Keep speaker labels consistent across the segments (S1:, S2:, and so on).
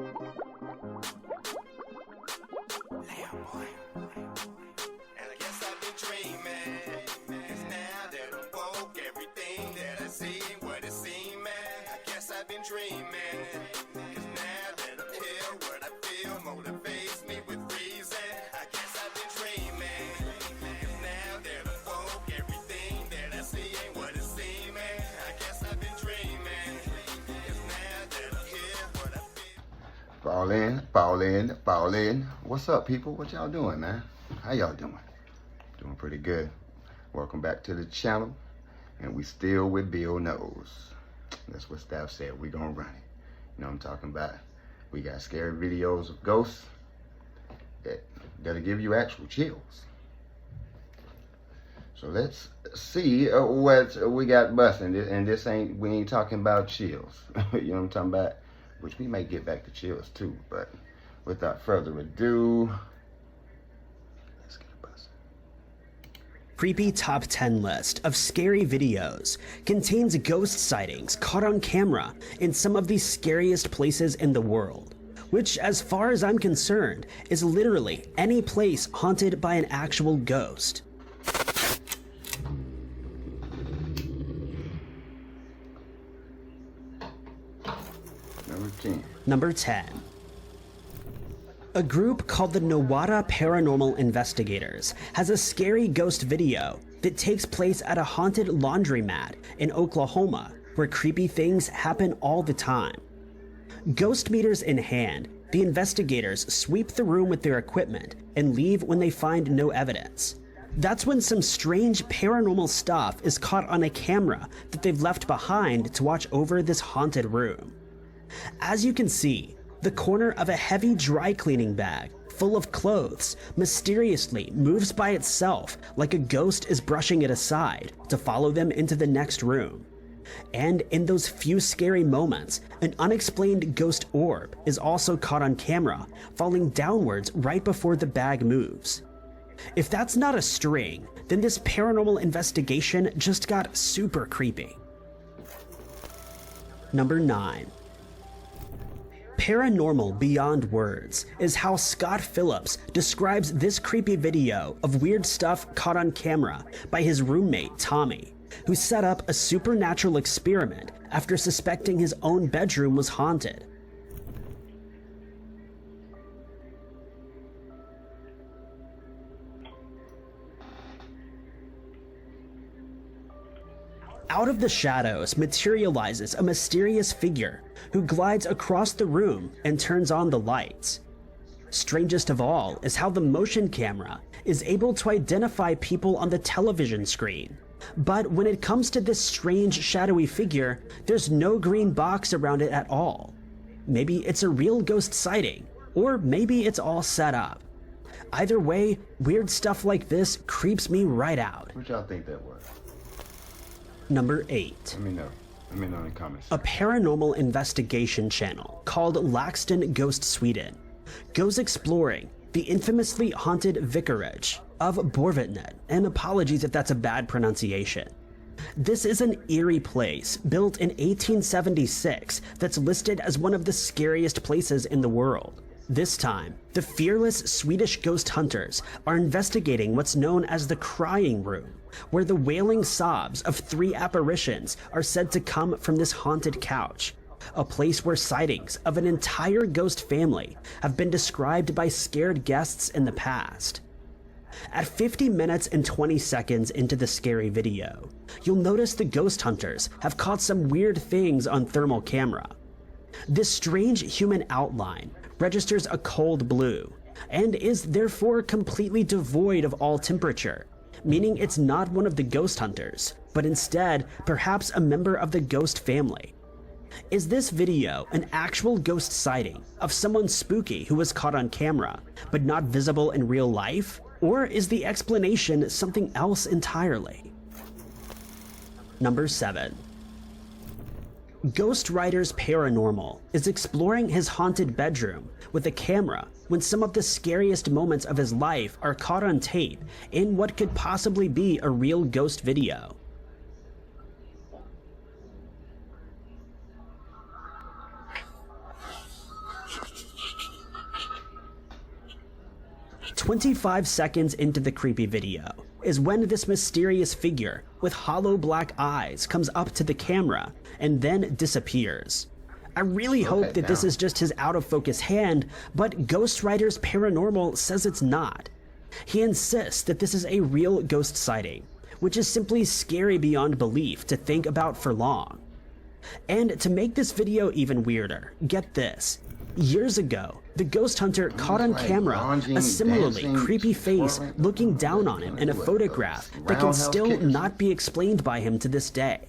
S1: And I guess I've been dreaming. 'Cause now that I'm woke, everything that I see ain't what it seems. I guess I've been dreaming. 'Cause now that I'm here, what I feel motivates me with reason. I guess I've been dreaming. 'Cause now that I'm woke, everything that I see ain't what it seems. I guess I've been dreaming. 'Cause now that I'm here, what I feel.
S2: Fall in, fall in, fall in. What's up, people? What y'all doing, man? How y'all doing? Doing pretty good. Welcome back to the channel. And we still with Bill Knows. That's what Staff said. We gonna run it. You know what I'm talking about? We got scary videos of ghosts that'll give you actual chills. So let's see what we got busting. And this ain't, we ain't talking about chills. You know what I'm talking about? Which we may get back to chills too, but without further ado, let's get it busted.
S3: Creepy top 10 list of scary videos contains ghost sightings caught on camera in some of the scariest places in the world, which, as far as I'm concerned, is literally any place haunted by an actual ghost. Number 10. A group called the Nowata Paranormal Investigators has a scary ghost video that takes place at a haunted laundromat in Oklahoma, where creepy things happen all the time. Ghost meters in hand, the investigators sweep the room with their equipment and leave when they find no evidence. That's when some strange paranormal stuff is caught on a camera that they've left behind to watch over this haunted room. As you can see, the corner of a heavy dry cleaning bag full of clothes mysteriously moves by itself like a ghost is brushing it aside to follow them into the next room. And in those few scary moments, an unexplained ghost orb is also caught on camera, falling downwards right before the bag moves. If that's not a string, then this paranormal investigation just got super creepy. Number 9. Paranormal beyond words is how Scott Phillips describes this creepy video of weird stuff caught on camera by his roommate Tommy, who set up a supernatural experiment after suspecting his own bedroom was haunted. Out of the shadows materializes a mysterious figure who glides across the room and turns on the lights. Strangest of all is how the motion camera is able to identify people on the television screen. But when it comes to this strange shadowy figure, there's no green box around it at all. Maybe it's a real ghost sighting, or maybe it's all set up. Either way, weird stuff like this creeps me right out.
S2: What y'all think that was?
S3: Number 8.
S2: Let me know. Let me know in the comments.
S3: A paranormal investigation channel called Laxton Ghost Sweden goes exploring the infamously haunted vicarage of Borvatnet, and apologies if that's a bad pronunciation. This is an eerie place built in 1876 that's listed as one of the scariest places in the world. This time, the fearless Swedish ghost hunters are investigating what's known as the Crying Room, where the wailing sobs of 3 apparitions are said to come from this haunted couch, a place where sightings of an entire ghost family have been described by scared guests in the past. At 50 minutes and 20 seconds into the scary video, you'll notice the ghost hunters have caught some weird things on thermal camera. This strange human outline registers a cold blue, and is therefore completely devoid of all temperature, meaning it's not one of the ghost hunters, but instead perhaps a member of the ghost family. Is this video an actual ghost sighting of someone spooky who was caught on camera, but not visible in real life? Or is the explanation something else entirely? Number 7. Ghost Riders Paranormal is exploring his haunted bedroom with a camera when some of the scariest moments of his life are caught on tape in what could possibly be a real ghost video. 25 seconds into the creepy video is when this mysterious figure with hollow black eyes comes up to the camera and then disappears. I really hope that this is just his out-of-focus hand, but Ghostwriters Paranormal says it's not. He insists that this is a real ghost sighting, which is simply scary beyond belief to think about for long. And to make this video even weirder, get this. Years ago, the ghost hunter caught on camera a similarly creepy face looking down on him in a photograph that can still not be explained by him to this day.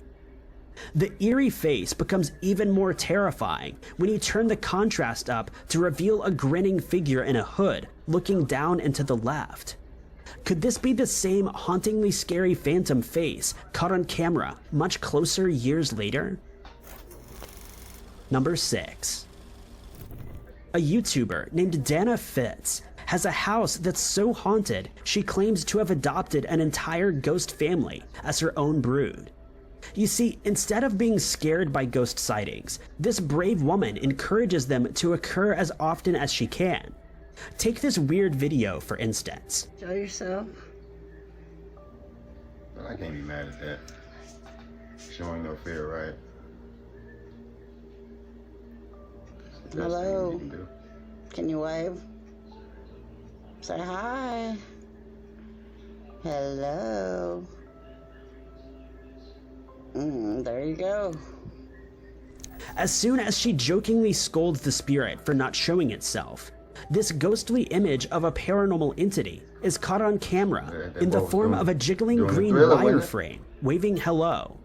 S3: The eerie face becomes even more terrifying when you turn the contrast up to reveal a grinning figure in a hood looking down and to the left. Could this be the same hauntingly scary phantom face caught on camera much closer years later? Number 6. A YouTuber named Dana Fitz has a house that's so haunted she claims to have adopted an entire ghost family as her own brood. You see, instead of being scared by ghost sightings, this brave woman encourages them to occur as often as she can. Take this weird video, for instance.
S4: Show yourself.
S2: Well, I can't be mad at that. Showing no fear, right?
S4: Hello. Can you wave? Say hi. Hello. There you go.
S3: As soon as she jokingly scolds the spirit for not showing itself, this ghostly image of a paranormal entity is caught on camera in the form of a jiggling green wireframe waving hello.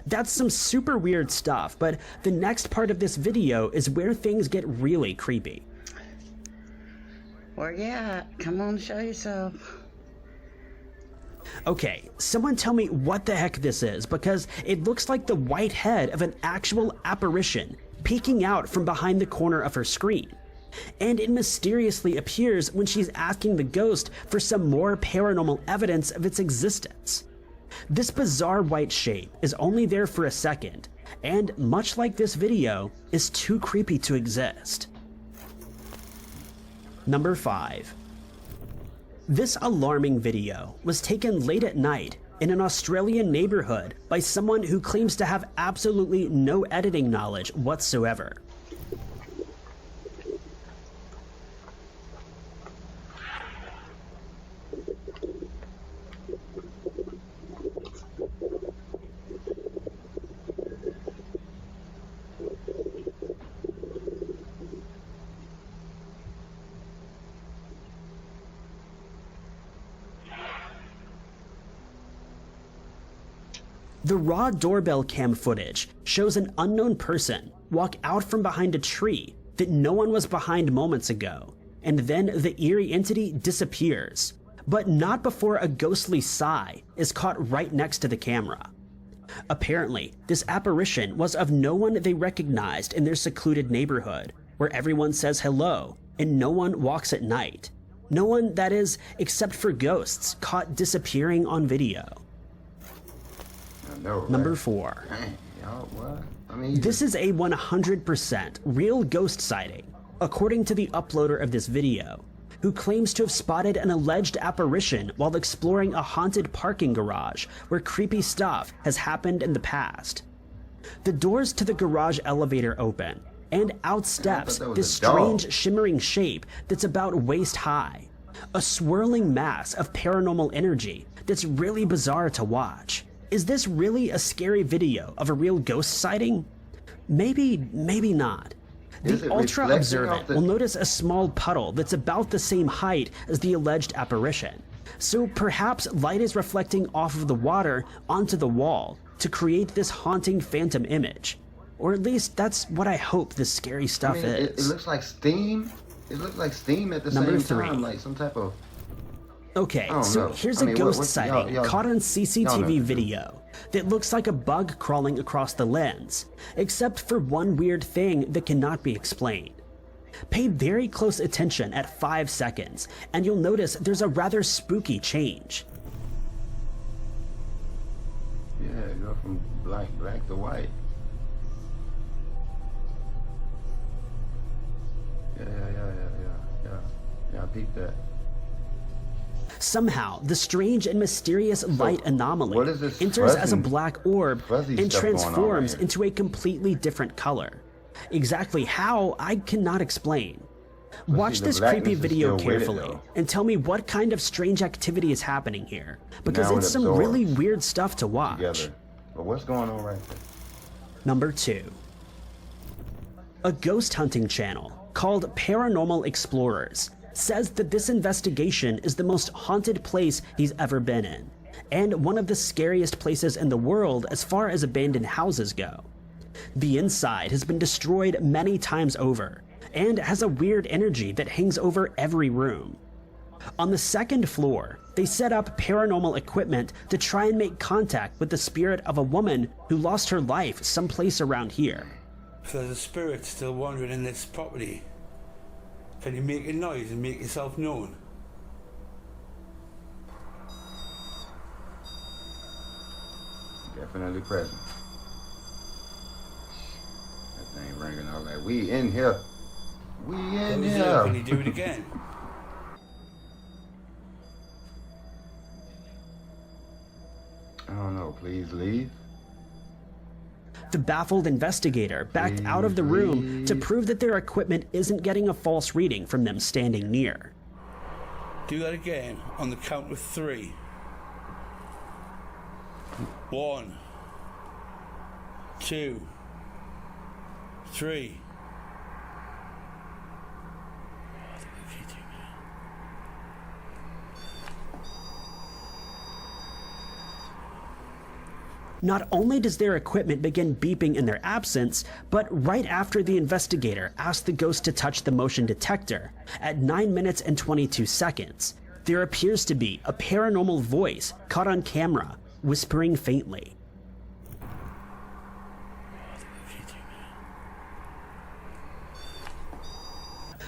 S3: That's some super weird stuff, but the next part of this video is where things get really creepy.
S4: Where you at? Come on, show yourself.
S3: Okay, someone tell me what the heck this is, because it looks like the white head of an actual apparition peeking out from behind the corner of her screen. And it mysteriously appears when she's asking the ghost for some more paranormal evidence of its existence. This bizarre white shape is only there for a second, and much like this video, is too creepy to exist. Number 5. This alarming video was taken late at night in an Australian neighborhood by someone who claims to have absolutely no editing knowledge whatsoever. The raw doorbell cam footage shows an unknown person walk out from behind a tree that no one was behind moments ago, and then the eerie entity disappears, but not before a ghostly sigh is caught right next to the camera. Apparently, this apparition was of no one they recognized in their secluded neighborhood, where everyone says hello and no one walks at night. No one, that is, except for ghosts caught disappearing on video. Number 4.
S2: Dang, y'all, what? I mean,
S3: this is a 100% real ghost sighting, according to the uploader of this video, who claims to have spotted an alleged apparition while exploring a haunted parking garage where creepy stuff has happened in the past. The doors to the garage elevator open, and out steps this strange shimmering shape that's about waist high, a swirling mass of paranormal energy that's really bizarre to watch. Is this really a scary video of a real ghost sighting? Maybe, maybe not. The ultra-observant will notice a small puddle that's about the same height as the alleged apparition. So perhaps light is reflecting off of the water onto the wall to create this haunting phantom image. Or at least that's what I hope this scary stuff is.
S2: It looks like steam. It looks like steam at the
S3: Number
S2: same
S3: 3.
S2: time, like some type of...
S3: Okay, so here's a ghost sighting caught on CCTV video that looks like a bug crawling across the lens, except for one weird thing that cannot be explained. Pay very close attention at 5 seconds, and you'll notice there's a rather spooky change.
S2: Yeah, go from black to white. Yeah, I peeped that.
S3: Somehow, the strange and mysterious light anomaly
S2: what is this
S3: enters as a
S2: fuzzy-
S3: black orb
S2: fuzzy
S3: and
S2: stuff going on
S3: transforms
S2: right here?
S3: into a completely different color. Exactly how, I cannot explain. Watch
S2: the
S3: this
S2: blackness
S3: creepy
S2: is
S3: video
S2: still with it,
S3: carefully
S2: though.
S3: and tell me what kind of strange activity is happening here, because
S2: Now it
S3: it's some really
S2: absorbs
S3: weird stuff to watch.
S2: Together. But what's going on right there?
S3: Number 2. A ghost hunting channel called Paranormal Explorers says that this investigation is the most haunted place he's ever been in, and one of the scariest places in the world as far as abandoned houses go. The inside has been destroyed many times over, and has a weird energy that hangs over every room. On the second floor, they set up paranormal equipment to try and make contact with the spirit of a woman who lost her life someplace around here.
S5: If there's a spirit still wandering in this property, can you make a noise and make yourself known?
S2: Definitely present. That thing ringing all like, we in here. We in
S5: Can you
S2: here.
S5: do it again?
S2: I don't know, please leave.
S3: The baffled investigator backed out of the room to prove that their equipment isn't getting a false reading from them standing near.
S5: Do that again on the count of 3. 1, 2, 3.
S3: Not only does their equipment begin beeping in their absence, but right after the investigator asked the ghost to touch the motion detector, at 9 minutes and 22 seconds, there appears to be a paranormal voice caught on camera, whispering faintly.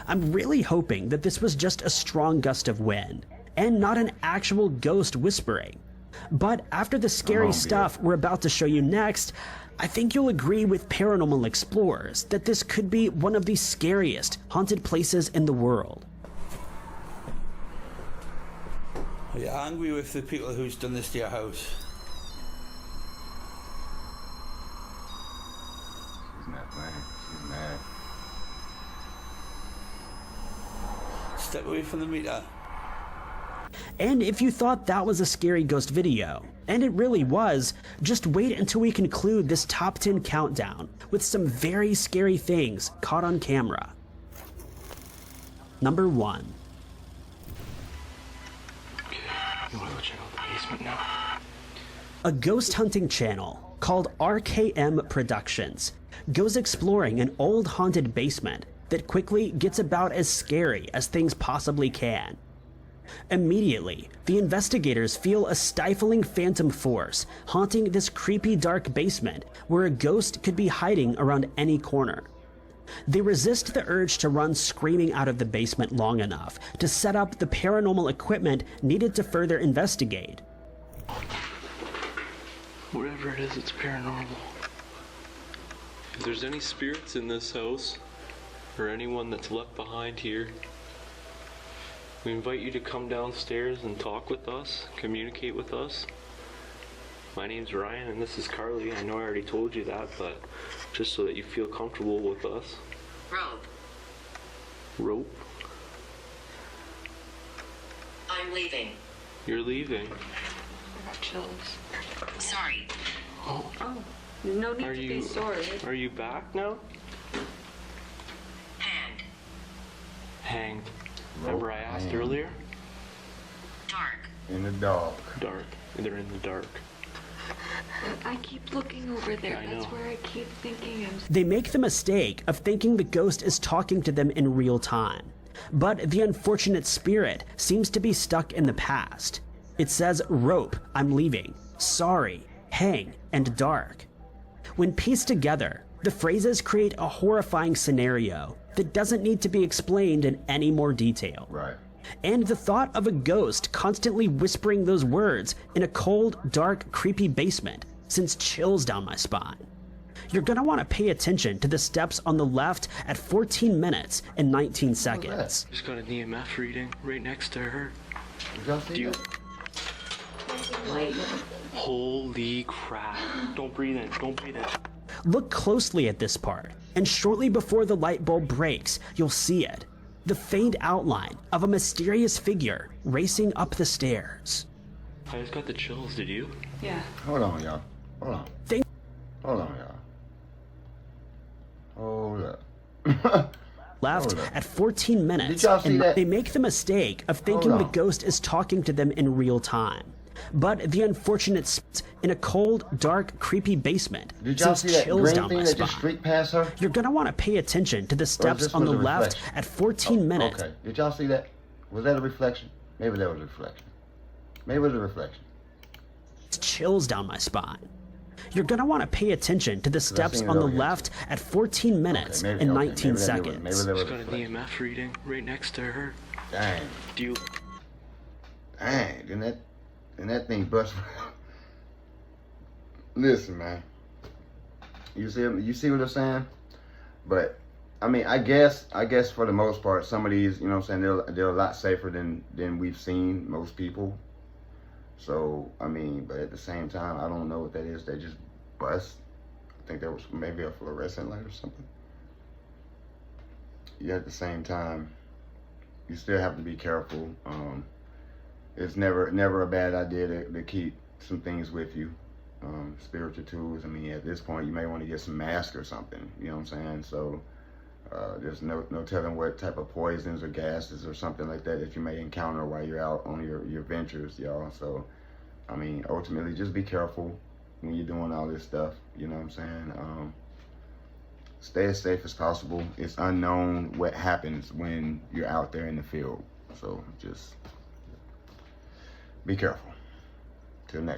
S3: I'm really hoping that this was just a strong gust of wind, and not an actual ghost whispering. But after the scary stuff we're about to show you next, I think you'll agree with Paranormal Explorers that this could be one of the scariest haunted places in the world.
S5: Are you angry with the people who's done this to your house?
S2: She's not playing. She's mad.
S5: Step away from the meter.
S3: And if you thought that was a scary ghost video, and it really was, just wait until we conclude this top 10 countdown with some very scary things caught on camera. Number 1.
S6: Okay, you wanna go check out the basement now?
S3: A ghost hunting channel called RKM Productions goes exploring an old haunted basement that quickly gets about as scary as things possibly can. Immediately, the investigators feel a stifling phantom force haunting this creepy dark basement where a ghost could be hiding around any corner. They resist the urge to run screaming out of the basement long enough to set up the paranormal equipment needed to further investigate.
S6: Whatever it is, it's paranormal. If there's any spirits in this house, or anyone that's left behind here, we invite you to come downstairs and talk with us, communicate with us. My name's Ryan and this is Carly. I know I already told you that, but just so that you feel comfortable with us.
S7: Rope.
S6: Rope?
S7: I'm leaving.
S6: You're leaving.
S8: I got chills.
S7: Sorry.
S8: Oh, no need
S6: Are
S8: to
S6: you
S8: be sorry.
S6: Are you back now?
S7: Hand.
S6: Hanged. Remember I asked earlier?
S7: Dark.
S2: In the dark.
S6: Dark. They're in the dark.
S8: I keep looking over there.
S6: I
S8: That's
S6: know.
S8: where I keep thinking I'm.
S3: They make the mistake of thinking the ghost is talking to them in real time. But the unfortunate spirit seems to be stuck in the past. It says, rope, I'm leaving, sorry, hang, and dark. When pieced together, the phrases create a horrifying scenario that doesn't need to be explained in any more detail.
S2: Right.
S3: And the thought of a ghost constantly whispering those words in a cold, dark, creepy basement sends chills down my spine. You're gonna want to pay attention to the steps on the left at 14 minutes and 19 seconds.
S6: Just got an EMF reading right next to her.
S2: Did y'all see
S6: Do you?
S2: that?
S6: Holy crap. Don't breathe in. Don't breathe in.
S3: Look closely at this part, and shortly before the light bulb breaks, you'll see it. The faint outline of a mysterious figure racing up the stairs.
S6: I just got the chills, did you?
S8: Yeah.
S2: Hold on, y'all. Hold on.
S3: Think-
S2: Hold on, y'all. Hold up.
S3: Left
S2: Hold up.
S3: at 14 minutes,
S2: Did y'all see
S3: and
S2: that?
S3: they make the mistake of thinking
S2: Hold
S3: the
S2: on.
S3: ghost is talking to them in real time. But the unfortunate in a cold, dark, creepy basement
S2: Did y'all
S3: sends
S2: see that
S3: chills
S2: green
S3: down
S2: thing
S3: my
S2: that
S3: spine.
S2: just streaked past her?
S3: You're gonna want to pay attention to the steps
S2: this
S3: on the
S2: was a
S3: left
S2: reflection?
S3: at 14 minutes.
S2: Okay. Did y'all see that? Was that a reflection? Maybe that was a reflection. Maybe it was a reflection.
S3: Chills down my spine. You're gonna want to pay attention to the steps
S2: seen it
S3: on the
S2: over here,
S3: left at 14 minutes
S2: Okay,
S3: and
S2: maybe
S3: 19
S2: that
S3: seconds.
S2: Maybe that was
S6: She's
S2: a
S6: got an
S2: reflection.
S6: EMF reading right next to her.
S2: Dang.
S6: Do you?
S2: Dang. Then that thing bust. Listen, man. You see what I'm saying? But I mean, I guess for the most part, some of these, you know what I'm saying, they're a lot safer than we've seen most people. So I mean, but at the same time, I don't know what that is. They just bust. I think there was maybe a fluorescent light or something. Yeah, at the same time, you still have to be careful. It's never a bad idea to keep some things with you. Spiritual tools. I mean, at this point, you may want to get some mask or something. You know what I'm saying? So there's no telling what type of poisons or gases or something like that you may encounter while you're out on your ventures, y'all. So, I mean, ultimately, just be careful when you're doing all this stuff. You know what I'm saying? Stay as safe as possible. It's unknown what happens when you're out there in the field. So just be careful. Till next.